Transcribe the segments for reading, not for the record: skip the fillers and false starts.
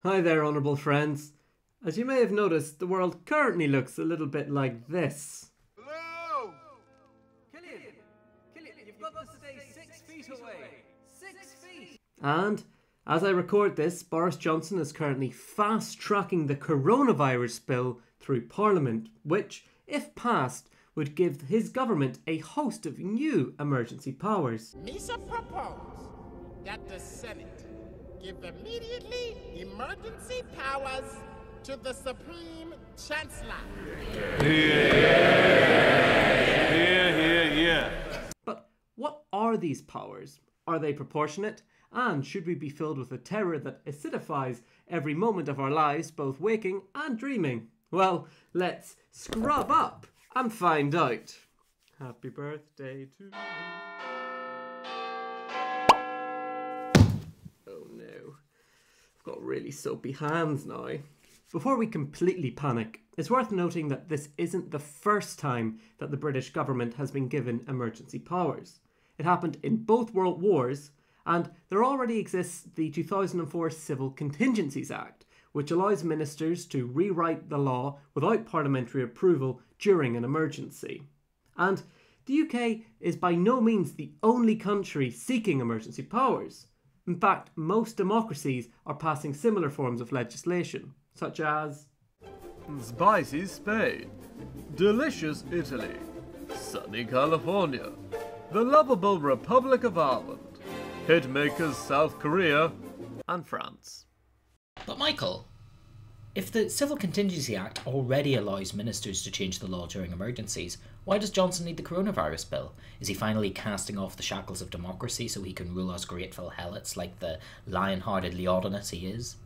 Hi there, honourable friends. As you may have noticed, the world currently looks a little bit like this. Hello! Killian, you've got to stay 6 feet away. 6 feet! And, as I record this, Boris Johnson is currently fast-tracking the coronavirus bill through Parliament, which, if passed, would give his government a host of new emergency powers. Misa propose that the Senate give immediately emergency powers to the Supreme Chancellor. Yeah. But what are these powers? Are they proportionate? And should we be filled with a terror that acidifies every moment of our lives, both waking and dreaming? Well, let's scrub up and find out. Happy birthday to me. Oh no, I've got really soapy hands now. Before we completely panic, it's worth noting that this isn't the first time that the British government has been given emergency powers. It happened in both world wars, and there already exists the 2004 Civil Contingencies Act, which allows ministers to rewrite the law without parliamentary approval during an emergency. And the UK is by no means the only country seeking emergency powers. In fact, most democracies are passing similar forms of legislation, such as Spicy Spain, delicious Italy, sunny California, the lovable Republic of Ireland, hitmakers South Korea, and France. But Michael, if the Civil Contingency Act already allows ministers to change the law during emergencies, why does Johnson need the coronavirus bill? Is he finally casting off the shackles of democracy so he can rule us grateful helots like the lion-hearted Leodonis he is?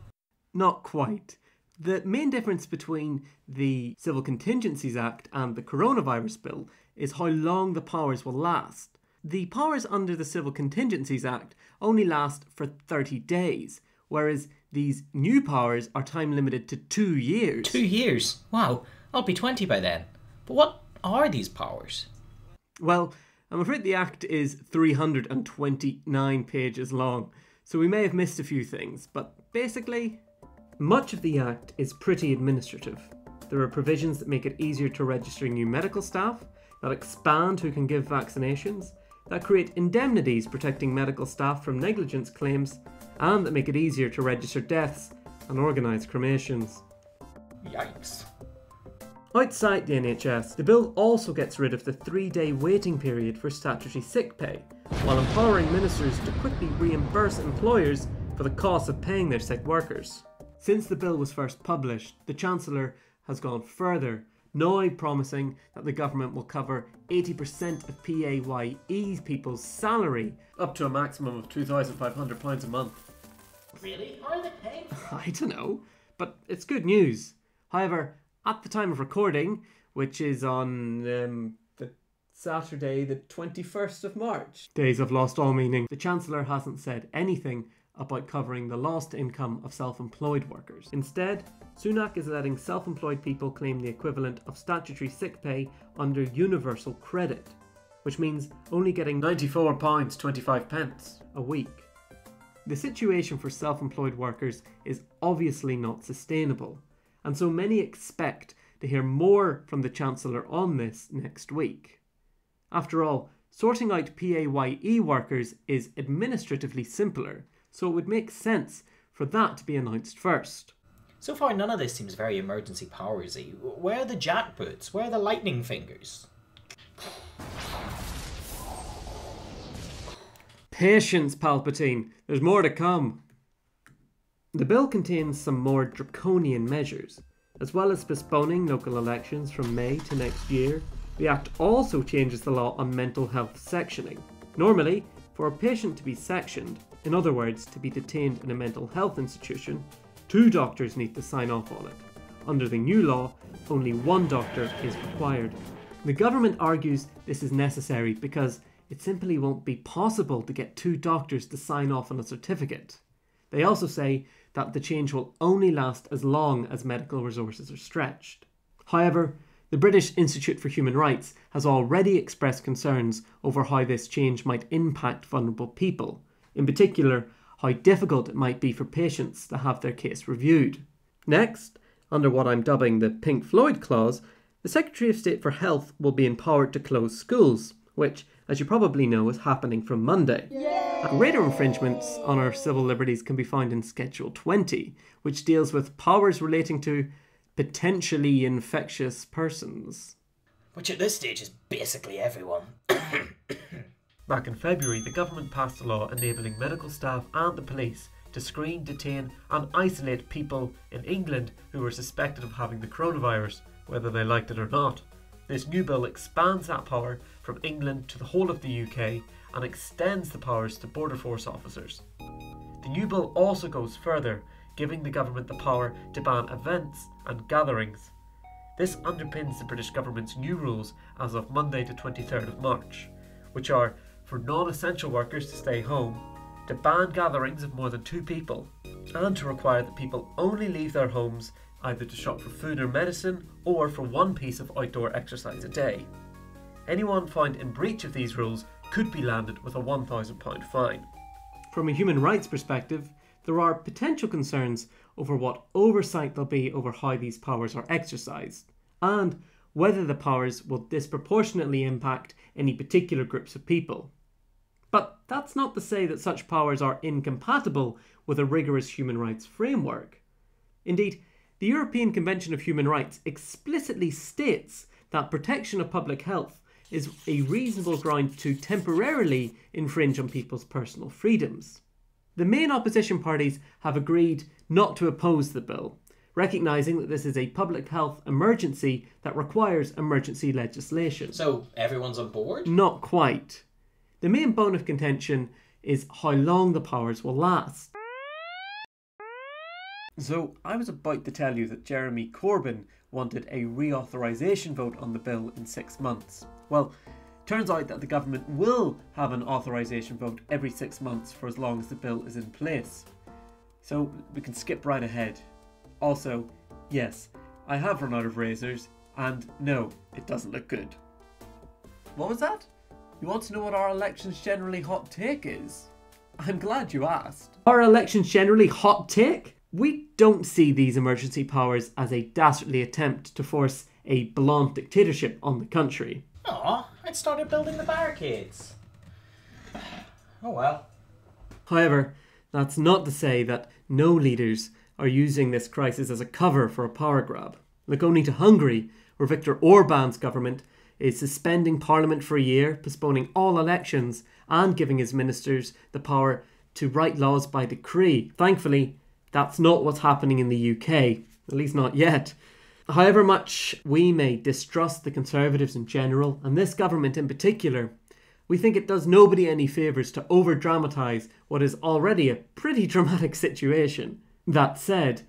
Not quite. The main difference between the Civil Contingencies Act and the coronavirus bill is how long the powers will last. The powers under the Civil Contingencies Act only last for 30 days, whereas these new powers are time limited to 2 years. 2 years? Wow, I'll be 20 by then. But what are these powers? Well, I'm afraid the Act is 329 pages long, so we may have missed a few things, but basically, much of the Act is pretty administrative. There are provisions that make it easier to register new medical staff, that expand who can give vaccinations, that create indemnities protecting medical staff from negligence claims, and that make it easier to register deaths and organise cremations. Yikes. Outside the NHS, the bill also gets rid of the 3-day waiting period for statutory sick pay, while empowering ministers to quickly reimburse employers for the cost of paying their sick workers. Since the bill was first published, the Chancellor has gone further, now promising that the government will cover 80% of PAYE people's salary, up to a maximum of £2,500 a month. Really? How are they paying? I don't know, but it's good news. However, at the time of recording, which is on the Saturday the 21st of March, days have lost all meaning, the Chancellor hasn't said anything about covering the lost income of self-employed workers. Instead, Sunak is letting self-employed people claim the equivalent of statutory sick pay under universal credit, which means only getting £94.25 a week. The situation for self-employed workers is obviously not sustainable, and so many expect to hear more from the Chancellor on this next week. After all, sorting out PAYE workers is administratively simpler, so it would make sense for that to be announced first. So far, none of this seems very emergency powersy. Where are the jackboots? Where are the lightning fingers? Patience, Palpatine. There's more to come. The bill contains some more draconian measures. As well as postponing local elections from May to next year, the Act also changes the law on mental health sectioning. Normally, for a patient to be sectioned, in other words, to be detained in a mental health institution, 2 doctors need to sign off on it. Under the new law, only 1 doctor is required. The government argues this is necessary because it simply won't be possible to get 2 doctors to sign off on a certificate. They also say that the change will only last as long as medical resources are stretched. However, the British Institute for Human Rights has already expressed concerns over how this change might impact vulnerable people, in particular how difficult it might be for patients to have their case reviewed. Next, under what I'm dubbing the Pink Floyd clause, the Secretary of State for Health will be empowered to close schools, which, as you probably know, is happening from Monday. Greater infringements on our civil liberties can be found in Schedule 20, which deals with powers relating to potentially infectious persons. Which at this stage is basically everyone. Back in February, the government passed a law enabling medical staff and the police to screen, detain and isolate people in England who were suspected of having the coronavirus, whether they liked it or not. This new bill expands that power from England to the whole of the UK and extends the powers to border force officers. The new bill also goes further, giving the government the power to ban events and gatherings. This underpins the British government's new rules as of Monday the 23rd of March, which are for non-essential workers to stay home, to ban gatherings of more than 2 people, and to require that people only leave their homes either to shop for food or medicine or for 1 piece of outdoor exercise a day. Anyone found in breach of these rules could be landed with a £1,000 fine. From a human rights perspective, there are potential concerns over what oversight there'll be over how these powers are exercised, and whether the powers will disproportionately impact any particular groups of people. But that's not to say that such powers are incompatible with a rigorous human rights framework. Indeed, the European Convention of Human Rights explicitly states that protection of public health is a reasonable ground to temporarily infringe on people's personal freedoms. The main opposition parties have agreed not to oppose the bill, recognising that this is a public health emergency that requires emergency legislation. So everyone's on board? Not quite. The main bone of contention is how long the powers will last. So I was about to tell you that Jeremy Corbyn wanted a reauthorisation vote on the bill in 6 months. Well, turns out that the government will have an authorisation vote every 6 months for as long as the bill is in place. So we can skip right ahead. Also, yes, I have run out of razors, and no, it doesn't look good. What was that? You want to know what our elections generally hot take is? I'm glad you asked. Our elections generally hot take? We don't see these emergency powers as a dastardly attempt to force a blunt dictatorship on the country. Aw, I'd started building the barricades. Oh well. However, that's not to say that no leaders are using this crisis as a cover for a power grab. Look only to Hungary, where Viktor Orban's government is suspending parliament for a year, postponing all elections, and giving his ministers the power to write laws by decree. Thankfully, that's not what's happening in the UK, at least not yet. However much we may distrust the Conservatives in general, and this government in particular, we think it does nobody any favours to over-dramatise what is already a pretty dramatic situation. That said,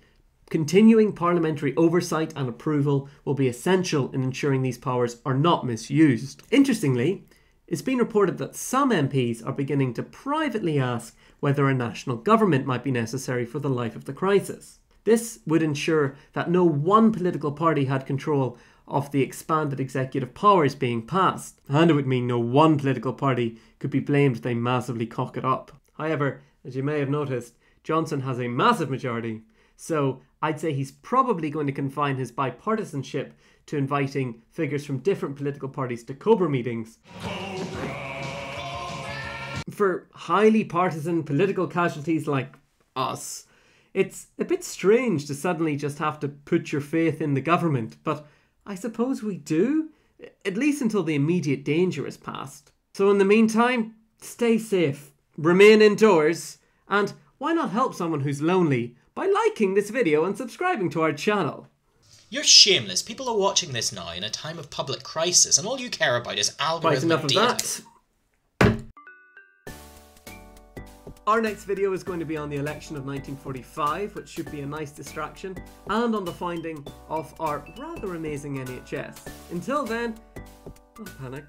continuing parliamentary oversight and approval will be essential in ensuring these powers are not misused. Interestingly, it's been reported that some MPs are beginning to privately ask whether a national government might be necessary for the life of the crisis. This would ensure that no one political party had control of the expanded executive powers being passed, and it would mean no one political party could be blamed if they massively cock it up. However, as you may have noticed, Johnson has a massive majority, so I'd say he's probably going to confine his bipartisanship to inviting figures from different political parties to Cobra meetings. For highly partisan political casualties like us, it's a bit strange to suddenly just have to put your faith in the government, but I suppose we do, at least until the immediate danger is past. So in the meantime, stay safe, remain indoors, and why not help someone who's lonely by liking this video and subscribing to our channel? You're shameless. People are watching this now in a time of public crisis, and all you care about is algorithmic Right, enough of data. that. Our next video is going to be on the election of 1945, which should be a nice distraction, and on the finding of our rather amazing NHS. Until then, don't panic.